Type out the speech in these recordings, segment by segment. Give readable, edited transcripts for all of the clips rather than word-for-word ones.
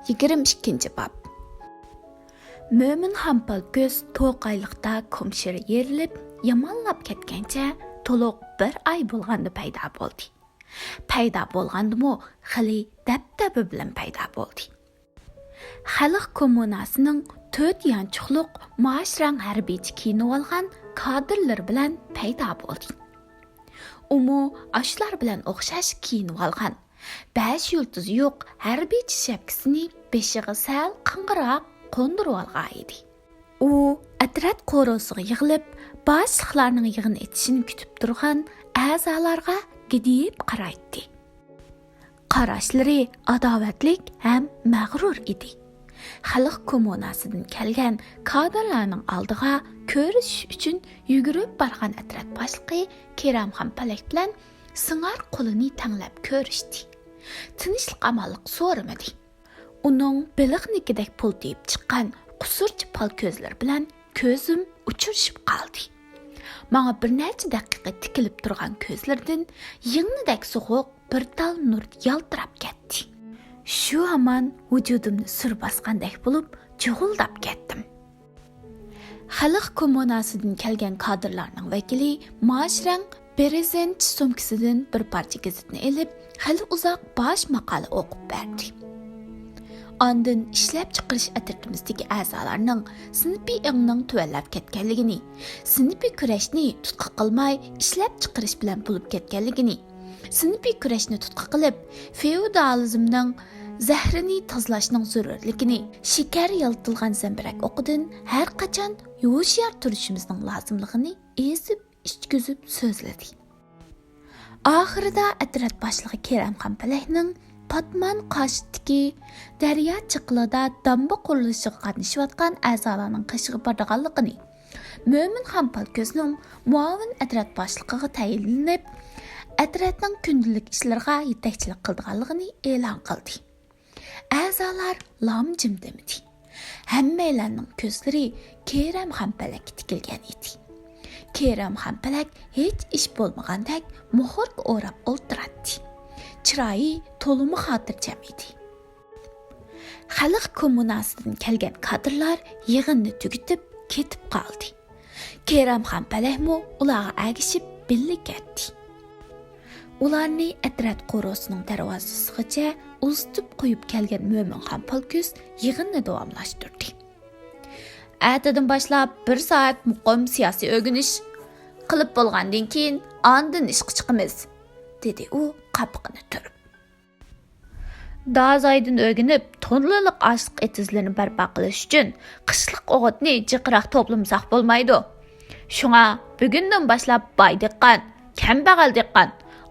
22 bab. Mömin hampal göz to'qayliqda komshir yerilib, yamanlab ketgancha to'liq bir ay bo'lganda paydo bo'ldi. Paydo bo'lgandimi, xili dabdaba bilan paydo bo'ldi. Xalq kommunasining 4 yanchiqliq maashrang harbiychi kiyinib olgan kadrlar bilan paydo bo'ldi. Umu ashlar bilan o'xshash kiyinib olgan 5 yulduzi yo'q harbiychi shapkasini beshiga sal qing'iroq qo'ndirib olgan edi. U atrat qo'rosiga yig'ilib, boshliqlarning yig'in etishini kutib turgan a'zolarga gidib qaraydi. Qarashlari adovatlik ham mag'rur edi. Xalq kommunasidan kelgan kadrlarning oldiga ko'rish uchun yugurib borgan atrat boshlig'i Keramxon Palak bilan singar qo'lini tanglab ko'rishdi. Tinchlik amalliq so'ramadi. Uning biliqnikidek pultiyib chiqqan qusurchi pal ko'zlar bilan ko'zim uchirishib qoldi. Menga bir necha daqiqa tikilib turgan ko'zlardan yingnidak so'g'uq bir tal nur yaltirab ketdi. Shu hamon vujudimni sur bosgandek bo'lib, jug'uldab ketdim. Xalq kommunasidan kelgan kadrlarning vakili Mashrang prezident sumkasidan bir parcha gazetni elib, hali uzoq bosh maqola o'qib berdi. Ondan ishlab chiqarish atrofimizdagi a'zolarning sinfiy ingning tuvallab ketganligini, sinfiy kurashni tutqi qilmay ishlab chiqarish bilan bo'lib ketganligini, sinfiy kurashni tutqi qilib, feodalizmning zahrini tozalashning zarurligini, shikar yaltilgan zambirak o'qidan har qachon yo'shar turishimizning lozimligini ezib ichkizib so'zladi. Oxirida atrat boshlig'i Keramxon Palakning Patman qarshidagi daryo chiqilida damba qurilishiga qatnashayotgan a'zolarning qishig'i borganligini, Mo'min Hampal ko'zning muavin atrat boshlig'iga tayinlanib, atratning kundalik ishlariga yetakchilik qilganligini e'lon qildi. A'zolar lam-jim demadi. Hammalarning ko'zlari Keramxon Palakka tikilgan edi. Keramxon Palak hech ish bo'lmagandek muhurga o'rab o'ltiradi. Chiroyi to'limi xotirjam edi. Xalq kommunasidan kelgan kadrlar yig'inni tugatib ketib qoldi. Keramxon Palakmi ularga agishib birga ketdi. Ularni atrat qo'rosining darvozasigacha uzitib qo'yib kelgan Mo'min Hampal ko'z yig'inni davomlashtirdi. Atadan boshlab 1 soat muqim siyosiy o'rganish qilib bo'lgandan keyin ondan ishga chiqamiz, dedi u qapqini turib. Dazaydan o'rganib, tonliliq ashliq etizlarini barpo qilish uchun qishliq o'g'itni jiqroq to'plamsaq bo'lmaydi. Shunga bugundan boshlab boy diqqan, kambag'al diqqan,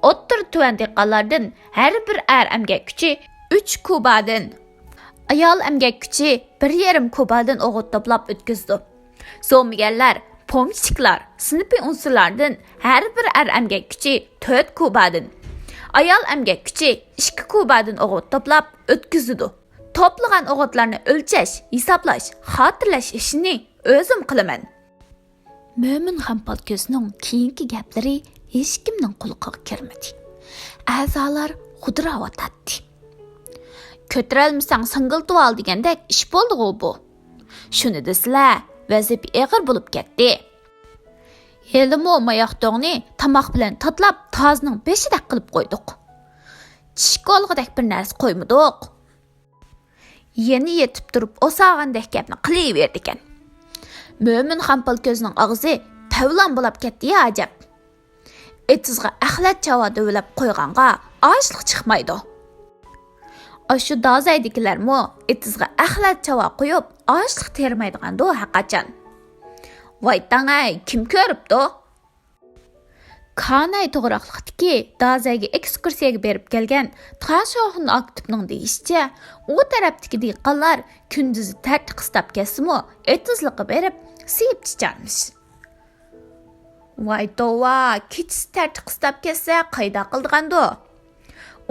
o'ttir tuvan diqqanlardan har bir emgak kuchi 3 kubadan, ayol emgak kuchi 1,5 kubadan o'g'it to'plab o'tkazdi. So'miganlar, pomchiklar, sinfiy unsurlardan har bir emgak kuchi 4 kubadan, ayol emgak kuchi 2 kubadan o'g'it to'plab o'tkazdi. To'plagan o'g'itlarni o'lchash, hisoblash, xotirlash ishini o'zim qilaman. Mo'min Hampal ko'zning keyingi gaplari hech kimning quloqiga kirmadi. A'zolar xudravatadi. Ko'tarolmasang singiltib ol degandek ish bo'ldi-ku bu. Shuni desizlar, vazifa og'ir bo'lib ketdi. Helimo mayoqdoqni tamoq bilan tatlab tozning beshidek qilib qo'ydik. Chishkolg'idek bir narsa qo'ymadik. Yeni yetib turib o'sag'andek gapni qilaverdi ekan. Mo'min Hampal ko'zning og'zi pavlon bo'lib ketdi-ya ajab. Etizga axlat chava dövlab qo'yganga ochliq chiqmaydi. Ashu dazaydikilarmi etizga axlat chava qo'yib ochliq termaydiganda haqqachon. Voy tangay, kim ko'ribdi? Kanay to'g'raqliqdiki dazayga ekskursiyaga berib kelgan Tashoxun aktibning deyishicha, u tarafdagi diqqanlar kunduzi tartib qistab kesimi etizliqqa berib siyib chicharmish. Voy tova, kechisi tartib qistab kessa qayda qildigandi?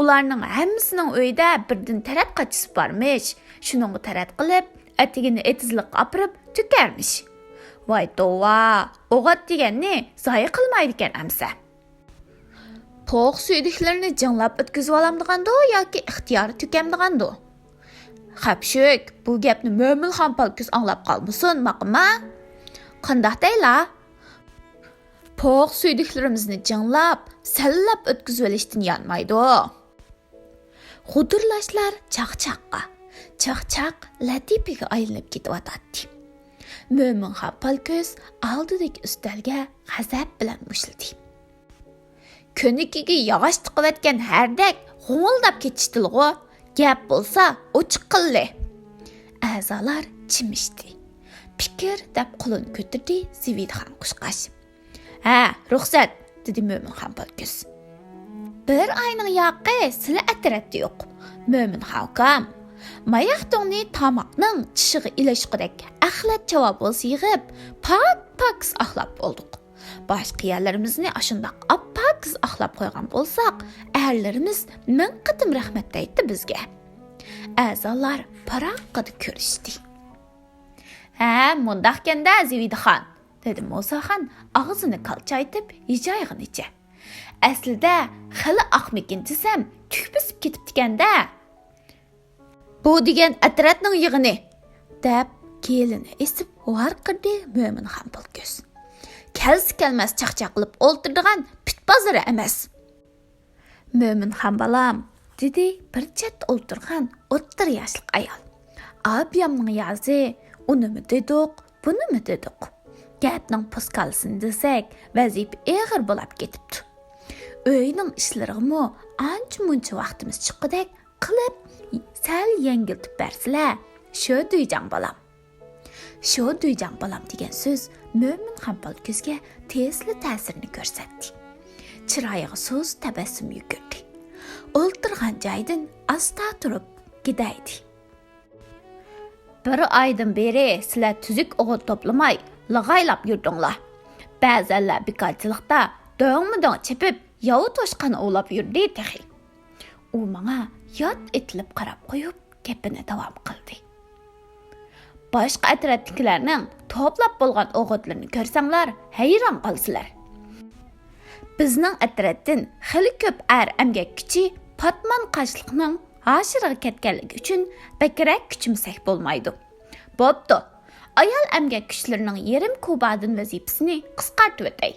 Ularning hammasining uyida birdan tarat qachisi bormish. Shuningga tarat qilib, atigini etizliqqa apirib to'karmish. Voy tova, o'g'at deganni zoya qilmaydi ekan amsa. To'q suydiklarini jinglab o'tkazib olamdigandi yoki ixtiyori to'kamdigandi? Xapşük, bu gapni Mo'min Hampal ko'z anglab qolmasin, maqima? Qandaq deyla? Poq suyduklarimizni jinglab, sallab o'tkazib olishdan yanmaydi. G'udurlashlar chaqchaqqa, chaqchaq latifiga aylanib ketyotdi. Mo'min Hampal ko'z oldidagi ustalga g'azab bilan mushildi. Ko'nikiga yog'och tiqayotgan hardek g'o'ldab ketishdi-ku. Gap bo'lsa, ochiq qildi. A'zolar chimishdi. Fikr deb qo'lini ko'tardi Zividxon Qushqash. Ha, ruxsat, dedi Mo'min Hampal ko'z. Bir ayning yoqi sizlar atratda yo'q. Mo'min Hakam, mayaqdongni tamoqning tishig'i ilashqidek axlat javob bo'lsa yig'ib, pak axlab bo'ldik. Boshqa yerlarimizni ashundoq appakiz axlab qo'ygan bo'lsak, erlarimiz ming qatim rahmat aytdi bizga. A'zolar paraqqida ko'rishdi. Ha, mundaqkanda Zividxon, dedi Musoxon og'zini qalchaytib, yijayganicha. Aslida xili aqmikin desam, tukbisib ketibdi-kanda. Bu degan atratning yig'ini, deb kelini esib varqirdi Mo'min Hampal ko'z. Kelsi kelmas chaqchaq qilib o'ltirdigan pit bozori emas. Mo'min Hambalam, dedi bir chet o'ltirgan 30 yoshli ayol. Abiyamning yozi, unimi dedik, bunimi dedik. Gapning poskalsini desak, vazif eg'ir bo'lib ketibdi. Uyning ishlariga ancha-muncha vaqtimiz chiqqidek qilib, sal yengiltib bersilar, shu duyjang bolam. Shu duyjang bolam degan so'z Mo'min Hampal ko'zga tezli ta'sirini ko'rsatdi. Chiroyiga so'z tabassum yugurdi. O'ltirgan joydan asta turib gidaydi. Bir oydan beri sizlar tuzuk o'g'it toplamay, lag'aylab yurdinglar. Ba'zanlar bekorchilikda do'ngmi-do'ng chepib, yo'u toshqani o'lab yurdi tahi. U menga yot etilib qarab qo'yib, gapini davom qildi. Boshqa atrofdagilarning to'plab bo'lgan o'g'itlarini ko'rsanglar, hayron qolsizlar. Bizning atrofdan xili ko'p amgak kuchi Patman qashliqning hashirga ketganligi uchun bakrak kuchimsak bo'lmaydi. Bo'pti. Ayol amgak kuchlarining yarim kubadin vazifasini qisqartib o'tay.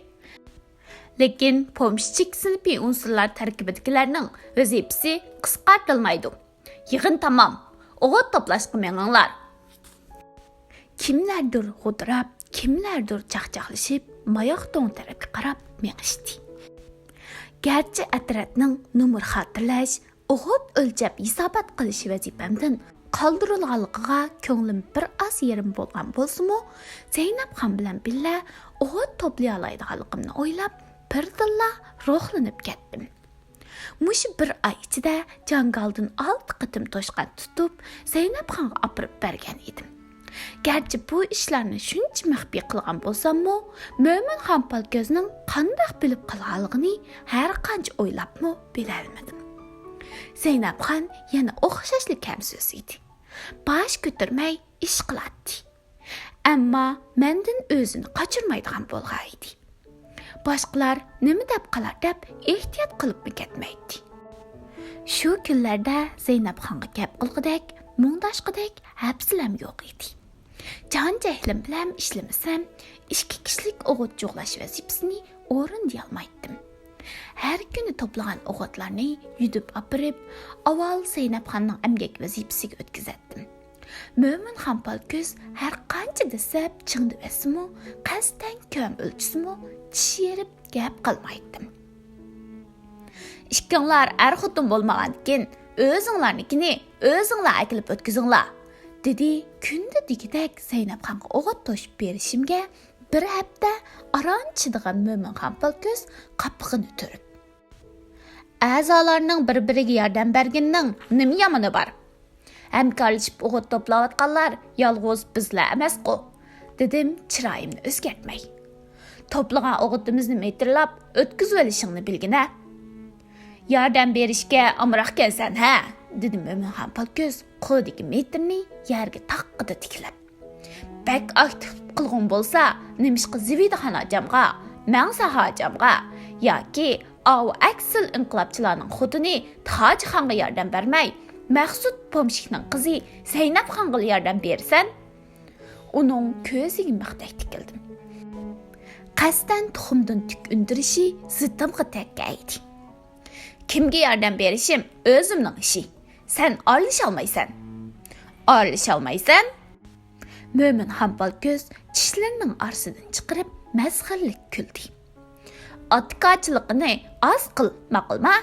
Lekin pomshchik sinfi unsurlar tarkibidagilarning vazifasi qisqartirilmaydi. Yig'in tamom. O'g'it to'plashga meninglar. Kimlardir g'udrab, kimlardir chaqchaqlashib, mayoqdong tarafga qarab mengishdi. Garchi atratning numur xotirlash, o'g'it o'lchab hisobot qilish vazifamdan qoldirilganligiga ko'nglim bir oz yerim bo'lgan bo'lsa-mu, Zaynabxon bilan billa o'g'it to'play oladiganligimni o'ylab, birdilla ruhlanib ketdim. Mush bir oy ichida jangaldan 6 qitim toshqan tutib, Zaynabxonga opirib bergan edim. Garchi bu ishlarni shuncha maxfiy qilgan bo'lsam-mu, Mo'min Hampal ko'zning qanday bilib qilganligini har qancha o'ylabmi bila olmadim. Zaynabxon yana o'xshashli kamsiz edi. Bosh ko'tarmay ish qiladi. Ammo mendan o'zini qochirmaydigan bo'lgan edi. Boshqalar nima deb qolar deb ehtiyot qilib ketmaydi. Shu kunlarda Zaynabxonga gap qilgidek, mungdashqidek hafsilam yo'q edi. Jon jahlim bilan ishlamasam, 2 kishilik o'g'it jo'g'lash vazifasini o'rinlay olmaydim. Har kuni to'plagan o'g'itlarni yudib opirib, avval Zaynabxonning amgak vazifasiga o'tkazatdim. Mo'min Hampal ko'z har qancha desab chingdi esmu, qasdan ko'm o'lchismu, tish yerib gap qilmaydim. Ikkinglar xotin bo'lmagankin, o'zinglarnikini o'zinglar akilib o'tkazinglar, dedi kunda degidek Zaynabxonga o'g'it to'shib berishimga bir hafta aron chidigan Mo'min Hampal ko'z qapig'ini turib. A'zolarning bir-biriga yordam berganining nima yomoni bor? Hamkorlashib o'g'it to'playotganlar yolg'iz bizlar emas-ku, dedim chiroyimni o'zgartmay. To'plagan o'g'itimizni metrlab o'tkazib olishingni bilgina. Yordam berishga amroq kelsan, ha, dedi Mo'min Hampal ko'z qo'lidagi metrni yerga taqqida tiklab. Bak aktiv qilgan bo'lsa, nimishqa Zividxon hojamga, Mangsa hojamga yoki aksal inqilobchilarning xotini Tojixonga yordam bermay, Maqsud Pomshikning qizi Zaynabxonga yordam bersan? Uning ko'ziga mixdek tikildim. Qasdan tuxumdan tuk undirishi zitimga tekkaydi. Kimga yordam berishim o'zimning ishi. Sen aralisholmaysan. Aralisholmaysan? Mo'min hampal ko'z tishlarining orasidan chiqarib mazxirlik kuldi. Atqachiligini oz qil, ma'qulmi?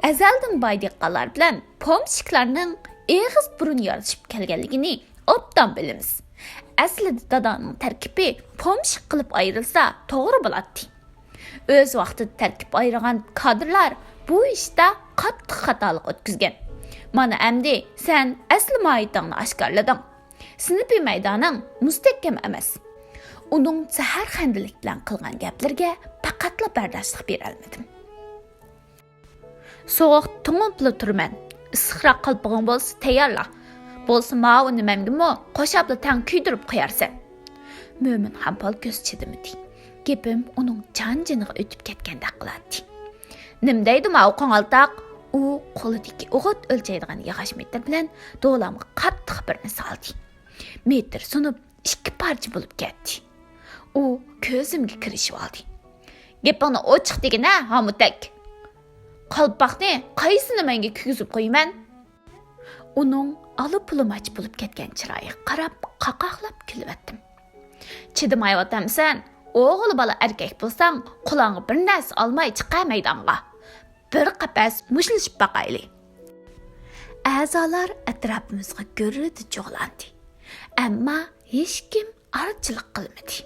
Azaldan boydiqqanlar bilan pomshiklarning eg'iz burun yorishib kelganligini obdan bilamiz. Aslida dadaning tarkibi pomshik qilib ayrilsa to'g'ri bo'ladi. O'z vaqtida tarkib ayirgan kadrlar bu ishda qattiq xatolik o'tkazgan. Mana endi sen asli mohiyatingni oshkorlading. Sinfi maydoning mustahkam emas. Uning zaharxandalik bilan qilgan gaplarga faqatla bardoshlik bera olmadim. So'q tumunpli turman. Issiqroq qalpog'ing bo'lsa tayyorla. Bo'lsa ma'u nimamgimi qo'shapla tang kuydirib qo'yarsan. Mo'min hampal ko'z chidimidi. Gapim uning jon-joniga o'tib ketgandek qiladi. Nim deydi ma'u qo'ng'altaq? U qo'lidagi o'g'it o'lchaydigan yog'och metr bilan do'lamga qattiq birni soldi. Metr sunib ikki parcha bo'lib ketdi. U ko'zimga kirishib oldi. Gapingni ochiq degina, Hamutak. Qalpoqni qaysini menga kuyizib qo'yman? Uning olib-pulmach bo'lib ketgan chiroyiga qarab, qaqoqlab kulvatdim. Chidamay-otamsan, o'g'il bola erkak bo'lsang, qulog'ingga bir narsa olmay chiqa maydonga. Bir qapas mushilishib baqayli. A'zolar atrofimizga gurridi cho'g'landi. Ammo hech kim archilik qilmadi.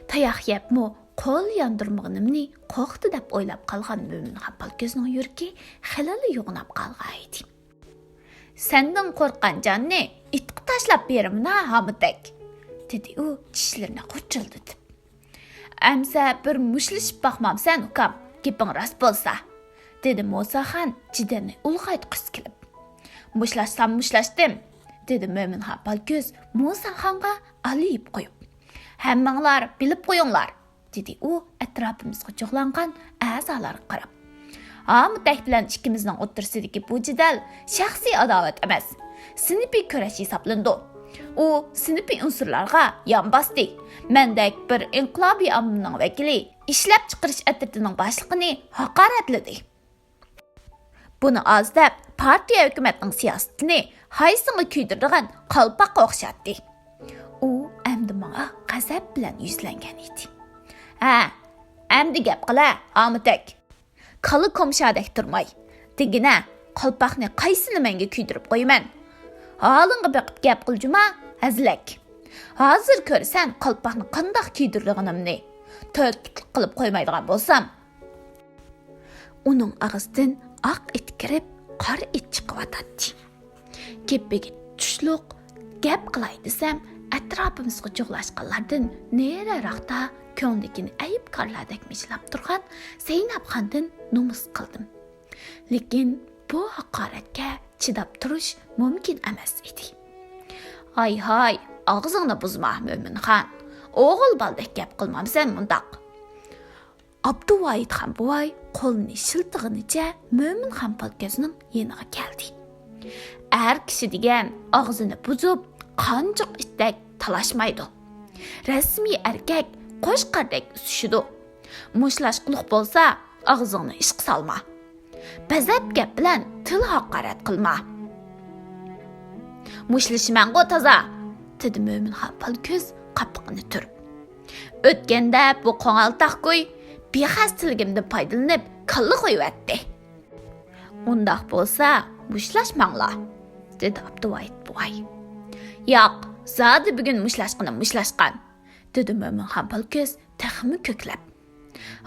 Tayoq yebmi, qo'l yondirmoqnimni qo'qdi deb o'ylab qolgan Mo'min hampal ko'zning yuragi xilali yo'g'nab qolgan edi. Sendan qo'rqqan jonni itqi tashlab berimna, Hamutak, dedi u tishlarini qo'childirib. Amsa bir mushilishib baqmamsan, ukam, gaping rost bo'lsa, dedi Musaxon jidarni ulg'aytqis kelib. Mushlashdim, dedi Mo'min hampal ko'z Musaxonga aliyib qo'yib. Hammanglar bilib qo'yinglar, dedi u atrofimizga cho'g'langan a'zolarga qarab. Hamutak bilan ikkimizning o'tirsidagi bu jidal shaxsiy adovat emas, sinfiy kurash hisoblandi. U sinfiy unsurlarga yon bosdi. Mendek bir inqilobiy ommaning vakili ishlab chiqarish atritining boshlig'ini haqoratladi. Buni oz deb partiya hukumatning siyosatini haysinga kuydirgan qalpoqqa o'xshatdi. U endi menga g'azab bilan yuzlangan edi. Ha, endi gap qila, Hamutak. Qali komshadek turmay. Degina, qalpoqni qaysini menga kuydirib qo'yman? Holingga beqib gap qiljuma, hazlak. Hozir ko'rsan qalpoqni qandoq kuydirganimni. Ta'kid qilib qo'ymaydigan bo'lsam. Uning og'zidan oq it kirib, qora it chiqyotdi. Gapiga tushliq gap qilay desam, atrofimizga cho'g'lashganlardan neriroqda ko'ngligini ayibkorlardek mijlab turgan Zaynabxondan nomus qildim. Lekin bu haqoratga chidab turish mumkin emas edi. Hay, og'zingni buzma, Mo'minxon. O'g'il baldek gap qilmamsan mundaq. Abduvoyid ham buvay qo'lini shiltig'inicha Mo'min hampal ko'zning yeniga keldi. Er kishi degan og'zini buzib, qanjiq itdek talashmaydi. Rasmiy erkak qo'shqardek usishidi. Mushlashqiliq bo'lsa, og'zingni ishq solma. Bazab gap bilan til haqorat qilma. Mushlashmango toza, dedi Mo'min hampal ko'z qapiqni turib. O'tganda bu qo'ng'altaq qo'y bexastilligimda foydalanib kalla qo'yvatdi. Undaq bo'lsa, mushlashmanglar, dedi Abduvoyid buvay. Yo'q, zodi bugun mushlashqan, dedi Mo'min hampal ko'z taxmi ko'klab.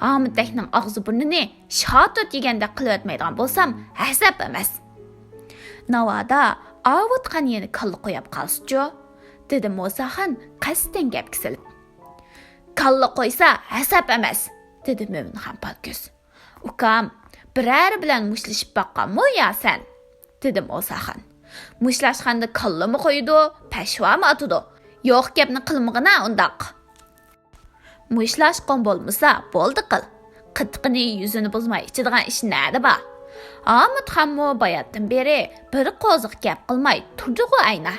Hamutakning og'zi burnini shotot yeganda qilib o'tmaydigan bo'lsam, hasab emas. Navoda avutgan yeni kalla qo'yib qolsichu, dedi Musaxon qasddan gap kisilib. Kalla qo'ysa hasab emas, dedi Mo'min hampal ko'z. Ukam, biror bilan mushlashib baqqanmi ya sen? dedi Musaxon. Mushlashganda kallami qo'ydi, pashvami atidi. Yo'q gapni qilmag'ina undaq. Mushlashqon bo'lmasa, bo'ldi qil. Qitqini yuzini buzmay ichadigan ish nada ba? Amut hammo bayatdan beri bir qoziq gap qilmay turdi-ku ayna.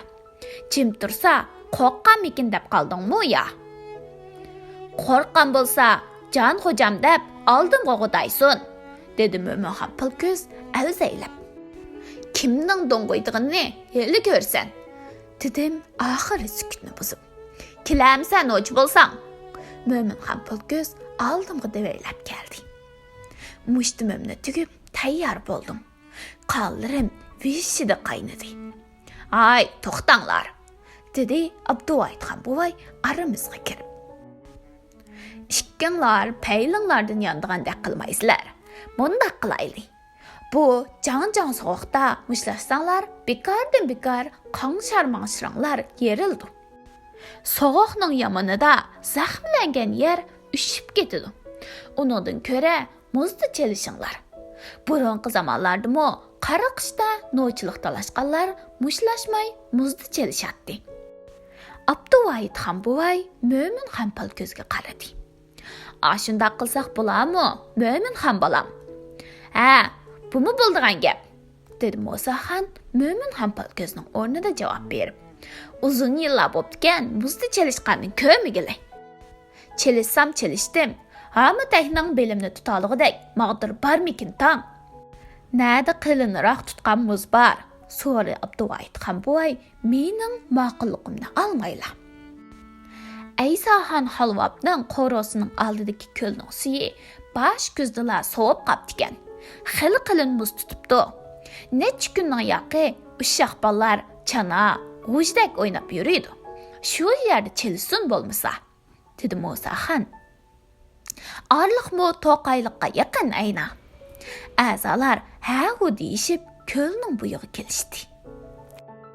Jim tursa, qo'rqqanmikin deb qaldingmi ya? Qo'rqqan bo'lsa, jon xo'jam deb oldimga qo'daysun, dedi Mo'min Hampal ko'z avzaylab. Kimning do'ng'oydig'ini hali ko'rsan, dedim oxiri sukutni buzib. Kilamsan o'ch bo'lsang. Mo'min Hampal ko'z oldimga devaylab keldi. Mushtimimni tugib tayyor bo'ldim. Qo'llarim vishida qaynadi. Ay, to'xtanglar, dedi Abduvoyitxon buvay aramizga kirib. Ikkinglar paylinglardan yondigandek qilmaysizlar. Bundaq qilayli. Bu jan sovuqda mushlashsanglar, bekordan-bekor qon-sharmangshiranglar yerildi. Sovuqning yamonida zaxmlangan yer ushib ketadi. Uningdan ko'ra muzda chelishinglar. Burunqi zamonlardami qara qishda nochilik talashganlar mushlashmay muzda chelishadi. Abduvoyitxon buvay Mo'min Hampal ko'zga qaradi. Ashundaq qilsaq bo'ladimi, Mo'min ham bolam? Ha, bumi bo'ldigan gap, dedi Musaxon Mo'min Hampal ko'zning o'rnida javob berib. Uzun yillar bo'ptikan, muzda chelishqanning ko'migili. Chelishsam chelishdim. Hamma tehning belimni tutalig'idek maqdir barmikin tang. Nada qilinroq tutgan muz bor? So'ri Abduvoyitxon buvay mening ma'qulligimni olmaylar. Aysoxon Halvobning qo'rosining oldidagi ko'lning suyi bosh ko'zdilar sovib qaptikan. Xili qilin muz tutibdi. Necha kunning yoqi ushaq bolalar chana, g'ujdak o'ynab yuriydi. Shu yerda chelsin bo'lmasa, dedi Musaxon. Arliqmi to'qayliqqa yaqin ayna. A'zolar ha-hu deyishib ko'lning bu yoqqa kelishdi.